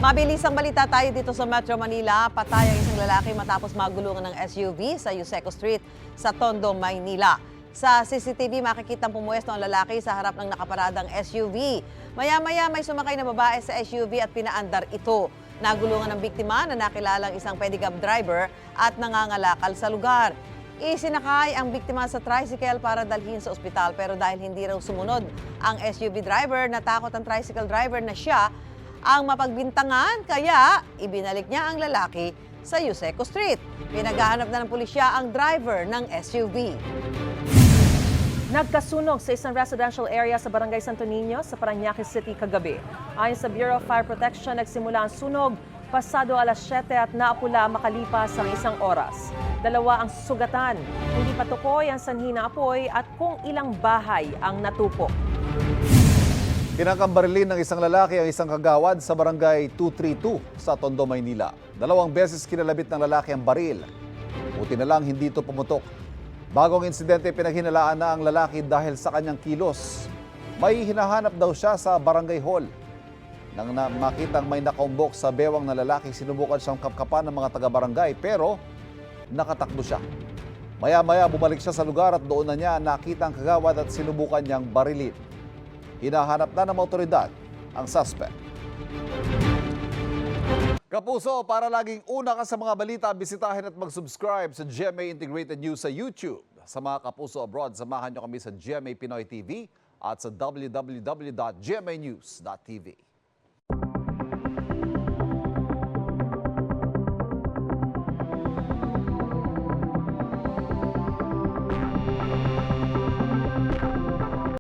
Mabilisang balita tayo dito sa Metro Manila. Patay ang isang lalaki matapos magulungan ng SUV sa Yuseco Street sa Tondo, Maynila. Sa CCTV, makikitang pumuwesto ang lalaki sa harap ng nakaparadang SUV. Maya-maya may sumakay na babae sa SUV at pinaandar ito. Nagulungan ng biktima na nakilalang isang pedicab driver at nangangalakal sa lugar. Isinakay ang biktima sa tricycle para dalhin sa ospital pero dahil hindi raw sumunod ang SUV driver, natakot ang tricycle driver na siya ang mapagbintangan kaya ibinalik niya ang lalaki sa Yuseco Street. Pinaghahanap na ng pulisya ang driver ng SUV. Nagkasunog sa isang residential area sa Barangay Santo Niño sa Parañaque City kagabi. Ayon sa Bureau of Fire Protection, nagsimula ang sunog pasado alas 7 at naapula makalipas ang isang oras. Dalawa ang sugatan. Hindi patukoy ang sanhi ng apoy at kung ilang bahay ang natupok. Kinakambarilin ng isang lalaki ang isang kagawad sa barangay 232 sa Tondo, Maynila. 2 beses kinalabit ng lalaki ang baril. Buti na lang hindi ito pumutok. Bagong insidente, pinaghinalaan na ang lalaki dahil sa kanyang kilos. May hinahanap daw siya sa barangay hall. Nang makitang may nakaumbok sa bewang na lalaki, sinubukan siyang kapkapan ng mga taga-barangay pero nakatakbo siya. Maya-maya bumalik siya sa lugar at doon na niya nakita ang kagawad at sinubukan niyang barilin. Hinahanap na ng otoridad ang suspect. Kapuso, para laging una ka sa mga balita, bisitahin at mag-subscribe sa GMA Integrated News sa YouTube. Sa mga kapuso abroad, samahan niyo kami sa GMA Pinoy TV at sa www.gmanews.tv.